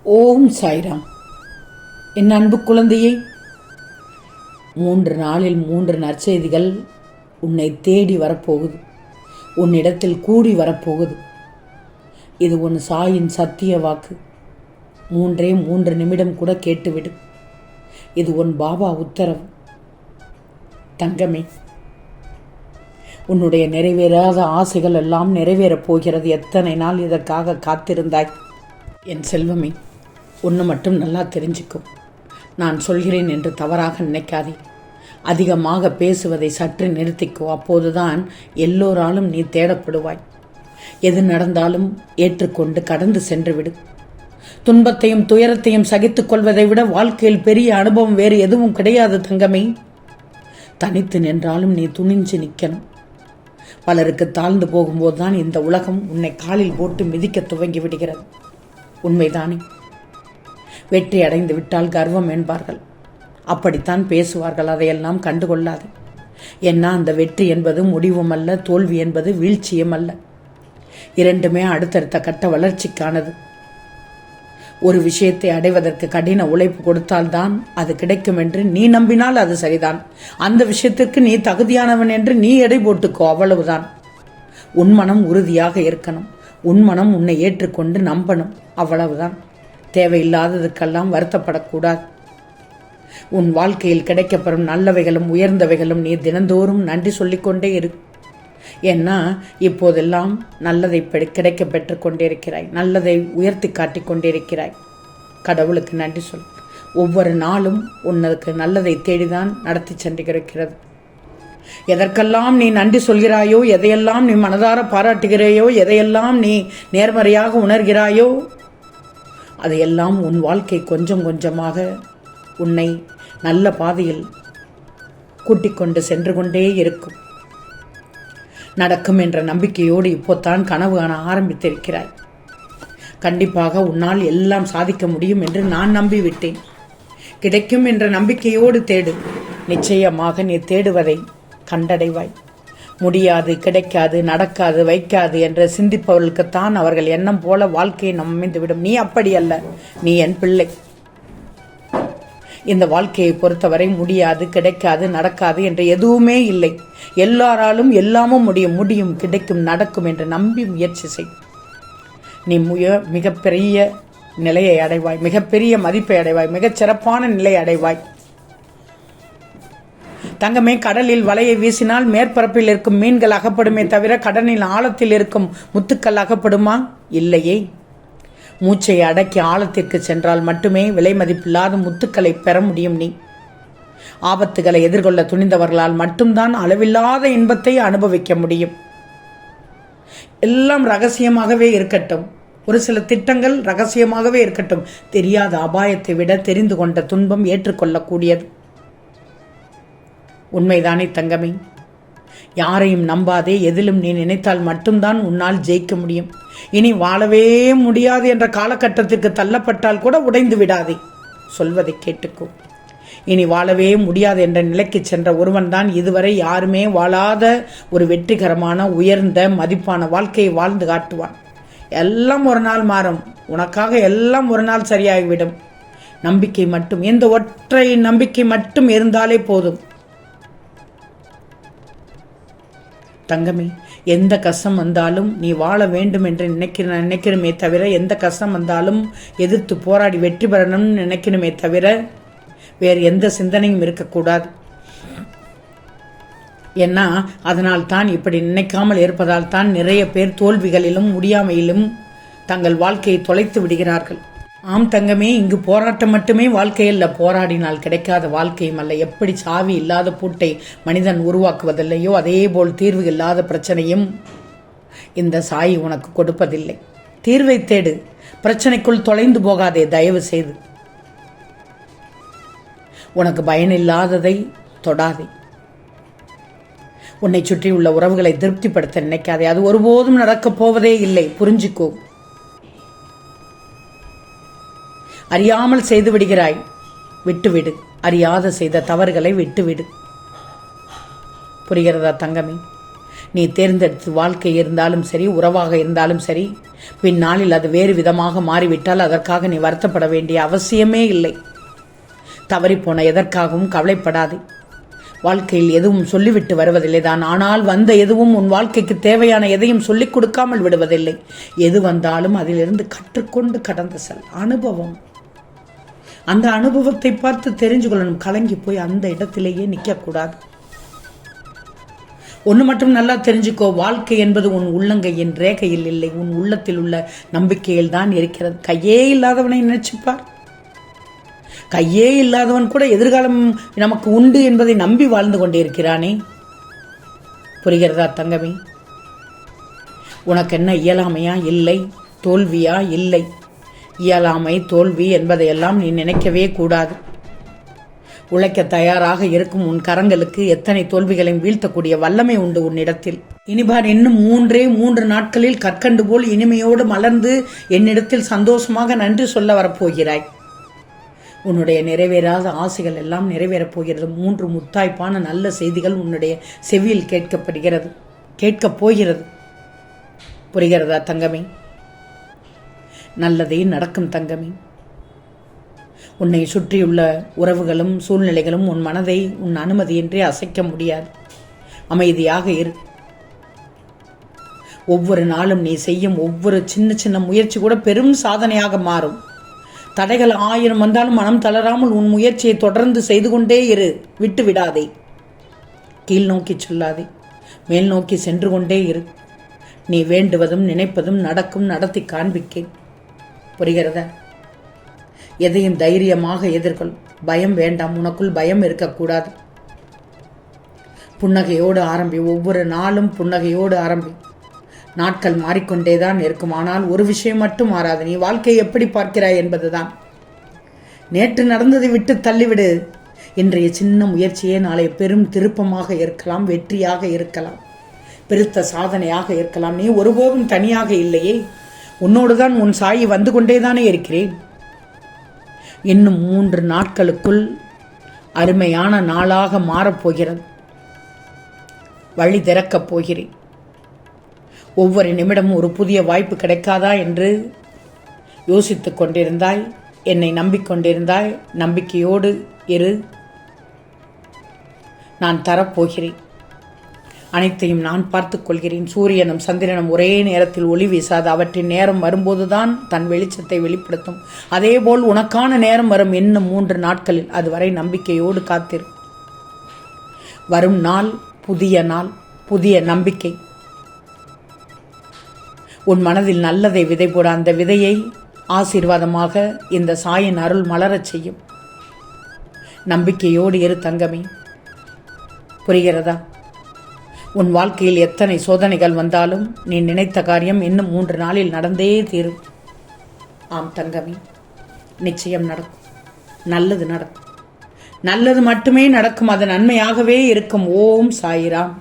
ஓம் சாய்ராம். என் அன்பு குழந்தையே, 3 நாளில் 3 நற்செய்திகள் உன்னை தேடி வரப்போகுது, உன்னிடத்தில் கூடி வரப்போகுது. இது உன் சாயின் சத்திய வாக்கு. 3 நிமிடம் கூட கேட்டுவிடு. இது உன் பாபா உத்தரவு. தங்கமே, உன்னுடைய நிறைவேறாத ஆசைகள் எல்லாம் நிறைவேறப் போகிறது. எத்தனை நாள் இதற்காக காத்திருந்தாய்? என் செல்வமே, ஒன்று மட்டும் நல்லா தெரிஞ்சுக்கும். நான் சொல்கிறேன் என்று தவறாக நினைக்காதே. அதிகமாக பேசுவதை சற்று நிறுத்திக்கோ. அப்போதுதான் எல்லோராலும் நீ தேடப்படுவாய். எது நடந்தாலும் ஏற்றுக்கொண்டு கடந்து சென்று விடு. துன்பத்தையும் துயரத்தையும் சகித்துக் கொள்வதை விட வாழ்க்கையில் பெரிய அனுபவம் வேறு எதுவும் கிடையாது தங்கமே. தனித்து நின்றாலும் நீ துணிஞ்சு நிற்கணும். பலருக்கு தாழ்ந்து போகும்போதுதான் இந்த உலகம் உன்னை காலில் போட்டு மிதிக்க துவங்கி விடுகிறது. உண்மைதானே? வெற்றி அடைந்து விட்டால் கர்வம் என்பார்கள். அப்படித்தான் பேசுவார்கள். அதையெல்லாம் கண்டுகொள்ளாது. ஏன்னா அந்த வெற்றி என்பது முடிவும் அல்ல, தோல்வி என்பது வீழ்ச்சியும் அல்ல. இரண்டுமே அடுத்தடுத்த கட்ட வளர்ச்சிக்கானது. ஒரு விஷயத்தை அடைவதற்கு கடின உழைப்பு கொடுத்தால்தான் அது கிடைக்கும் என்று நீ நம்பினால் அது சரிதான். அந்த விஷயத்திற்கு நீ தகுதியானவன் என்று நீ எடை போட்டுக்கோ, அவ்வளவுதான். உன் மனம் உறுதியாக இருக்கணும். உன் மனம் உன்னை ஏற்றுக்கொண்டு நம்பணும், அவ்வளவுதான். தேவையில்லாததுக்கெல்லாம் வருத்தப்படக்கூடாது. உன் வாழ்க்கையில் கிடைக்கப்பெறும் நல்லவைகளும் உயர்ந்தவைகளும் நீ தினந்தோறும் நன்றி சொல்லிக்கொண்டே இரு. ஏன்னா இப்போதெல்லாம் நல்லதை கிடைக்க பெற்று கொண்டிருக்கிறாய், நல்லதை உயர்த்தி காட்டிக் கொண்டிருக்கிறாய். கடவுளுக்கு நன்றி சொல். ஒவ்வொரு நாளும் உனக்கு நல்லதை தேடிதான் நடத்தி சென்றிருக்கிறது. எதற்கெல்லாம் நீ நன்றி சொல்கிறாயோ, எதையெல்லாம் நீ மனதார பாராட்டுகிறாயோ, எதையெல்லாம் நீ நேர்மறையாக உணர்கிறாயோ, அதையெல்லாம் உன் வாழ்க்கை கொஞ்சம் கொஞ்சமாக உன்னை நல்ல பாதையில் கூட்டிக் கொண்டு சென்று கொண்டே இருக்கும். நடக்கும் என்ற நம்பிக்கையோடு இப்போத்தான் கனவு காண ஆரம்பித்திருக்கிறாய். கண்டிப்பாக உன்னால் எல்லாம் சாதிக்க முடியும் என்று நான் நம்பிவிட்டேன். கிடைக்கும் என்ற நம்பிக்கையோடு தேடு. நிச்சயமாக நீ தேடுவதை கண்டடைவாய். முடியாது, கிடைக்காது, நடக்காது, வைக்காது என்று சிந்திப்பவர்களுக்குத்தான் அவர்கள் எண்ணம் போல வாழ்க்கையை அமைந்துவிடும். நீ அப்படி அல்ல. நீ என் பிள்ளை. இந்த வாழ்க்கையை பொறுத்தவரை முடியாது, கிடைக்காது, நடக்காது என்று எதுவுமே இல்லை. எல்லாராலும் எல்லாமும் முடியும், கிடைக்கும், நடக்கும் என்று நம்பி முயற்சி செய். நீ மிகப்பெரிய நிலையை அடைவாய், மிகப்பெரிய மதிப்பை அடைவாய், மிகச் சிறப்பான நிலையை அடைவாய். தங்கமே, கடலில் வலையை வீசினால் மேற்பரப்பில் இருக்கும் மீன்கள் அகப்படுமே தவிர கடலில் ஆழத்தில் இருக்கும் முத்துக்கள் அகப்படுமா? இல்லையே. மூச்சை அடக்கி ஆழத்திற்கு சென்றால் மட்டுமே விலை மதிப்பில்லாத முத்துக்களை பெற முடியும். நீ ஆபத்துகளை எதிர்கொள்ள துணிந்தவர்களால் மட்டும்தான் அளவில்லாத இன்பத்தை அனுபவிக்க முடியும். எல்லாம் ரகசியமாகவே இருக்கட்டும். ஒரு சில திட்டங்கள் ரகசியமாகவே இருக்கட்டும். தெரியாத அபாயத்தை விட தெரிந்து கொண்ட துன்பம் ஏற்றுக்கொள்ளக்கூடியது. உண்மைதானே தங்கமே? யாரையும் நம்பாதே. எதிலும் நீ நினைத்தால் மட்டும்தான் உன்னால் ஜெயிக்க முடியும். இனி வாழவே முடியாது என்ற காலகட்டத்திற்கு தள்ளப்பட்டால் கூட உடைந்து விடாதே. சொல்வதை கேட்டுக்கோ. இனி வாழவே முடியாது என்ற நிலைக்கு சென்ற ஒருவன் தான் இதுவரை யாருமே வாழாத ஒரு வெற்றிகரமான உயர்ந்த மதிப்பான வாழ்க்கையை வாழ்ந்து காட்டுவான். எல்லாம் ஒரு நாள் மாறும். உனக்காக எல்லாம் ஒரு நாள் சரியாகிவிடும். நம்பிக்கை மட்டும், இந்த ஒற்றை நம்பிக்கை மட்டும் இருந்தாலே போதும். தங்கமே, எந்த கஷ்டம் வந்தாலும் நீ வாழ வேண்டும் என்று நினைக்கிறமே தவிர, எந்த கஷ்டம் வந்தாலும் எதிர்த்து போராடி வெற்றி பெறணும்னு நினைக்கணுமே தவிர வேறு எந்த சிந்தனையும் இருக்கக்கூடாது. ஏன்னா அதனால் தான், இப்படி நினைக்காமல் இருப்பதால் தான் நிறைய பேர் தோல்விகளிலும் முடியாமையிலும் தங்கள் வாழ்க்கையை தொலைத்து விடுகிறார்கள். ஆம் தங்கமே, இங்கு போராட்டம் மட்டுமே வாழ்க்கையல்ல. போராடினால் கிடைக்காத வாழ்க்கையும் அல்ல. எப்படி சாவி இல்லாத பூட்டை மனிதன் உருவாக்குவதில்லையோ அதேபோல் தீர்வு இல்லாத பிரச்சனையும் இந்த சாய் உனக்கு கொடுப்பதில்லை. தீர்வை தேடு. பிரச்சனைக்குள் தொலைந்து போகாதே தயவு செய்து. உனக்கு பயனில்லாததை தொடாதே. உன்னை சுற்றியுள்ள உறவுகளை திருப்திப்படுத்த நினைக்காதே. அது ஒருபோதும் நடக்கப் போவதே இல்லை. புரிஞ்சுக்கோ. அறியாமல் செய்து விடுகிறாய், விட்டுவிடு. அறியாத செய்த தவறுகளை விட்டுவிடு. புரிகிறதா தங்கமே? நீ தேர்ந்தெடுத்து வாழ்க்கை இருந்தாலும் சரி, உறவாக இருந்தாலும் சரி, பின்னாளில் அது வேறு விதமாக மாறிவிட்டால் அதற்காக நீ வருத்தப்பட வேண்டிய அவசியமே இல்லை. தவறிப்போன எதற்காகவும் கவலைப்படாதே. வாழ்க்கையில் எதுவும் சொல்லிவிட்டு வருவதில்லை தான். ஆனால் வந்த எதுவும் உன் வாழ்க்கைக்கு தேவையான எதையும் சொல்லிக் கொடுக்காமல் விடுவதில்லை. எது வந்தாலும் அதிலிருந்து கற்றுக்கொண்டு கடந்து செல். அனுபவம், அந்த அனுபவத்தை பார்த்து தெரிஞ்சு கொள்ளணும். கலங்கி போய் அந்த இடத்திலேயே நிற்கக்கூடாது. ஒன்று மட்டும் நல்லா தெரிஞ்சுக்கோ, வாழ்க்கை என்பது உன் உள்ளங்கையின் ரேகையில் இல்லை, உன் உள்ளத்தில் உள்ள நம்பிக்கையில் தான் இருக்கிறது. கையே இல்லாதவனை நினைச்சுப்பார். கையே இல்லாதவன் கூட எதிர்காலம் நமக்கு உண்டு என்பதை நம்பி வாழ்ந்து கொண்டிருக்கிறானே. புரிகிறதா தங்கமே? உனக்கு என்ன இயலாமையா? இல்லை. தோல்வியா? இல்லை. இயலாமை, தோல்வி என்பதையெல்லாம் நீ நினைக்கவே கூடாது. உழைக்க தயாராக இருக்கும் உன் கரங்களுக்கு எத்தனை தோல்விகளையும் வீழ்த்தக்கூடிய வல்லமை உண்டு உன்னிடத்தில். இனிபார், இன்னும் 3 நாட்களில் கற்கண்டு போல் இனிமையோடு மலர்ந்து என்னிடத்தில் சந்தோஷமாக நன்றி சொல்ல வரப்போகிறாய். உன்னுடைய நிறைவேறாத ஆசைகள் எல்லாம் நிறைவேறப் போகிறது. 3 முத்தாய்ப்பான நல்ல செய்திகள் உன்னுடைய செவியில் கேட்கப் போகிறது. புரிகிறதா தங்கமே? நல்லதே நடக்கும் தங்கமே. உன்னை சுற்றியுள்ள உறவுகளும் சூழ்நிலைகளும் உன் மனதை உன் அனுமதியின்றி அசைக்க முடியாது. அமைதியாக இரு. ஒவ்வொரு நாளும் நீ செய்யும் ஒவ்வொரு சின்ன முயற்சி கூட பெரும் சாதனையாக மாறும். தடைகள் 1000 வந்தாலும் மனம் தளராமல் உன் முயற்சியை தொடர்ந்து செய்து கொண்டே இரு. விட்டு விடாதே. கீழ் நோக்கி சொல்லாதே. மேல் நோக்கி சென்று கொண்டே இரு. நீ வேண்டுவதும் நினைப்பதும் நடக்கும், நடத்தி காண்பிக்கேன். புரிகிறதா? எதையும் தைரியமாக எதிர்கொள். பயம் வேண்டாம். உனக்குள் பயம் இருக்கக்கூடாது. புன்னகையோடு ஆரம்பி. ஒவ்வொரு நாளும் புன்னகையோடு ஆரம்பி. நாட்கள் மாறிக்கொண்டேதான் இருக்கும். ஆனால் ஒரு விஷயம் மட்டும் மாறாது. நீ வாழ்க்கையை எப்படி பார்க்கிறாய் என்பதுதான். நேற்று நடந்ததை விட்டு தள்ளிவிடு. இன்றைய சின்ன முயற்சியே நாளை பெரும் திருப்பமாக இருக்கலாம், வெற்றியாக இருக்கலாம், பெருத்த சாதனையாக இருக்கலாம். நீ ஒருபோதும் தனியாக இல்லையே. உன்னோடுதான் உன் சாயி வந்து கொண்டேதானே இருக்கிறேன். இன்னும் 3 நாட்களுக்குள் அருமையான நாளாக மாறப்போகிறது. வழி திறக்கப் போகிறேன். ஒவ்வொரு நிமிடமும் ஒரு புதிய வாய்ப்பு கிடைக்காதா என்று யோசித்துக் கொண்டிருந்தாய். என்னை நம்பிக்கொண்டிருந்தாய். நம்பிக்கையோடு இரு. நான் தரப்போகிறேன். அனைத்தையும் நான் பார்த்துக் கொள்கிறேன். சூரியனும் சந்திரனும் ஒரே நேரத்தில் ஒளி வீசாது. அவற்றின் நேரம் வரும்போதுதான் தன் வெளிச்சத்தை வெளிப்படுத்தும். அதேபோல் உனக்கான நேரம் வரும். இன்னும் 3 நாட்களில். அதுவரை நம்பிக்கையோடு காத்திரு. வரும் நாள் புதிய நாள், புதிய நம்பிக்கை. உன் மனதில் நல்லதை விதை போட, அந்த விதையை ஆசீர்வாதமாக இந்த சாயின் அருள் மலரச் செய்யும். நம்பிக்கையோடு இரு தங்கமே. புரிகிறதா? உன் வாழ்க்கையில் எத்தனை சோதனைகள் வந்தாலும் நீ நினைத்த காரியம் இன்னும் 3 நாளில் நடந்தே தீரும். ஆம் தங்கமே, நிச்சயம் நடக்கும். நல்லது நடக்கும். நல்லது மட்டுமே நடக்கும். அது நன்மையாகவே இருக்கும். ஓம் சாயிராம்.